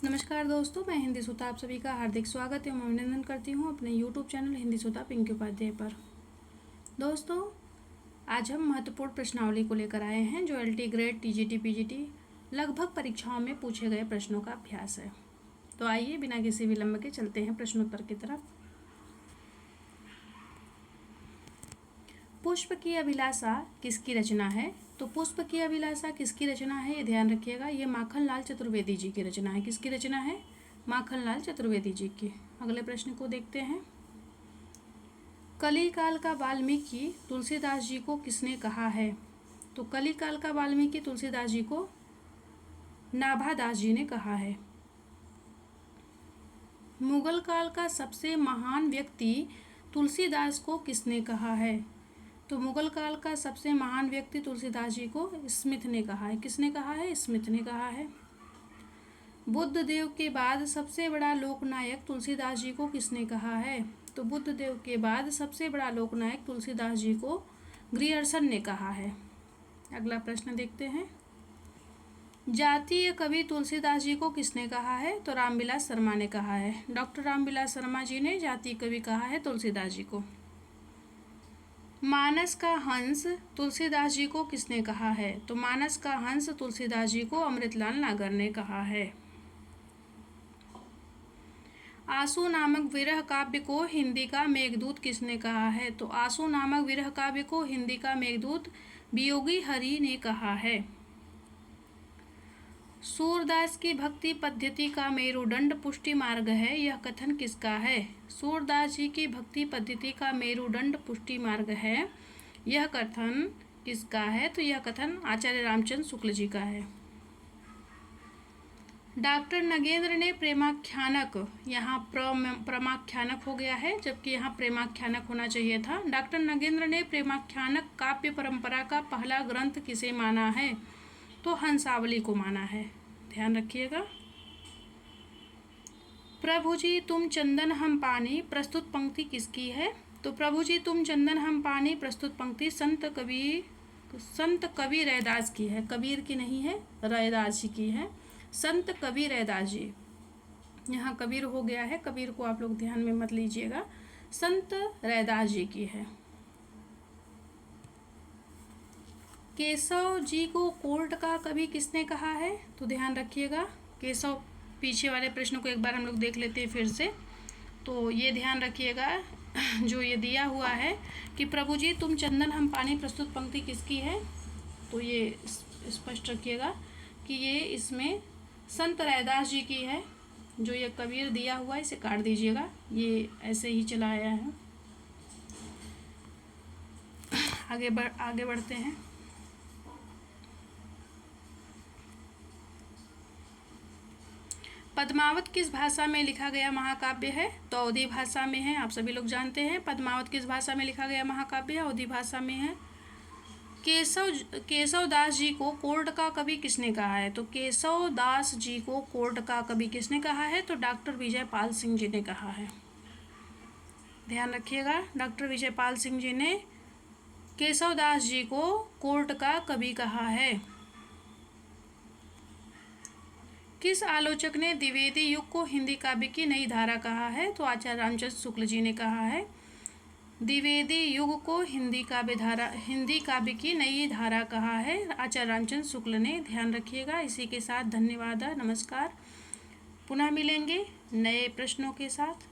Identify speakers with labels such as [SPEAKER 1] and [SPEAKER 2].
[SPEAKER 1] नमस्कार दोस्तों, मैं हिंदी सुधा आप सभी का हार्दिक स्वागत एवं अभिनंदन करती हूँ अपने YouTube चैनल हिंदी सुधा पिंकी उपाध्याय पर। दोस्तों, आज हम महत्वपूर्ण प्रश्नावली को लेकर आए हैं जो LT ग्रेड TGT PGT लगभग परीक्षाओं में पूछे गए प्रश्नों का अभ्यास है। तो आइए बिना किसी विलंब के चलते हैं प्रश्नोत्तर की तरफ। पुष्प की अभिलाषा किसकी रचना है? तो पुष्प की अभिलाषा किसकी रचना है, ये ध्यान रखिएगा। ये माखनलाल चतुर्वेदी जी की रचना है। किसकी रचना है? माखनलाल चतुर्वेदी जी की। अगले प्रश्न को देखते हैं। कलिकाल का वाल्मीकि तुलसीदास जी को किसने कहा है? तो कलिकाल का वाल्मीकि तुलसीदास जी को नाभादास जी ने कहा है। मुगल काल का सबसे महान व्यक्ति तुलसीदास को किसने कहा है? तो मुगल काल का सबसे महान व्यक्ति तुलसीदास जी को स्मिथ ने कहा है। किसने कहा है? स्मिथ ने कहा है। बुद्ध देव के बाद सबसे बड़ा लोकनायक तुलसीदास जी को किसने कहा है? तो बुद्ध देव के बाद सबसे बड़ा लोकनायक तुलसीदास जी को ग्रियर्सन ने कहा है। अगला प्रश्न देखते हैं। जातीय कवि तुलसीदास जी को किसने कहा है? तो रामविलास शर्मा ने कहा है। डॉक्टर रामविलास शर्मा जी ने जातीय कवि कहा है तुलसीदास जी को। मानस का हंस तुलसीदास जी को किसने कहा है? तो मानस का हंस तुलसीदास जी को अमृतलाल नागर ने कहा है। आंसू नामक विरह काव्य को हिंदी का मेघदूत किसने कहा है? तो आंसू नामक विरह काव्य को हिंदी का मेघदूत वियोगी हरि ने कहा है। सूरदास की भक्ति पद्धति का मेरुदंड पुष्टि मार्ग है, यह कथन किसका है? सूरदास जी की भक्ति पद्धति का मेरुदंड पुष्टि मार्ग है, यह कथन किसका है? तो यह कथन आचार्य रामचंद्र शुक्ल जी का है। डॉक्टर नगेंद्र ने प्रेमाख्यानक, यहाँ प्रमाख्यानक हो गया है जबकि यहाँ प्रेमाख्यानक होना चाहिए था। डॉक्टर नगेंद्र ने प्रेमाख्यानक काव्य परंपरा का पहला ग्रंथ किसे माना है? तो हंसावली को माना है। ध्यान रखिएगा। प्रभु जी तुम चंदन हम पानी प्रस्तुत पंक्ति किसकी है? तो प्रभु जी तुम चंदन हम पानी प्रस्तुत पंक्ति संत कवि रैदास की है। कबीर की नहीं है, रैदास जी की है। संत कवि रैदास जी, यहाँ कबीर हो गया है, कबीर को आप लोग ध्यान में मत लीजिएगा। संत रैदास जी की है। केशव जी को कोर्ट का कवि किसने कहा है? तो ध्यान रखिएगा। केशव, पीछे वाले प्रश्न को एक बार हम लोग देख लेते हैं फिर से। तो ये ध्यान रखिएगा जो ये दिया हुआ है कि प्रभु जी तुम चंदन हम पानी प्रस्तुत पंक्ति किसकी है, तो ये स्पष्ट रखिएगा कि ये इसमें संत रैदास जी की है। जो ये कबीर दिया हुआ है इसे काट दीजिएगा, ये ऐसे ही चला आया है। आगे बढ़ते हैं। पद्मावत किस भाषा में लिखा गया महाकाव्य है? तो अवधी भाषा में है। आप सभी लोग जानते हैं पद्मावत किस भाषा में लिखा गया महाकाव्य है, अवधी भाषा में है। केशव दास जी को कोर्ट का कवि किसने कहा है? तो केशव दास जी को कोर्ट का कवि किसने कहा है? तो डॉक्टर विजयपाल सिंह जी ने कहा है। ध्यान रखिएगा, डॉक्टर विजयपाल सिंह जी ने केशव दास जी को कोर्ट का कवि कहा है। किस आलोचक ने द्विवेदी युग को हिंदी काव्य की नई धारा कहा है? तो आचार्य रामचंद्र शुक्ल जी ने कहा है। द्विवेदी युग को हिंदी काव्य की नई धारा कहा है आचार्य रामचंद्र शुक्ल ने। ध्यान रखिएगा। इसी के साथ धन्यवाद, नमस्कार। पुनः मिलेंगे नए प्रश्नों के साथ।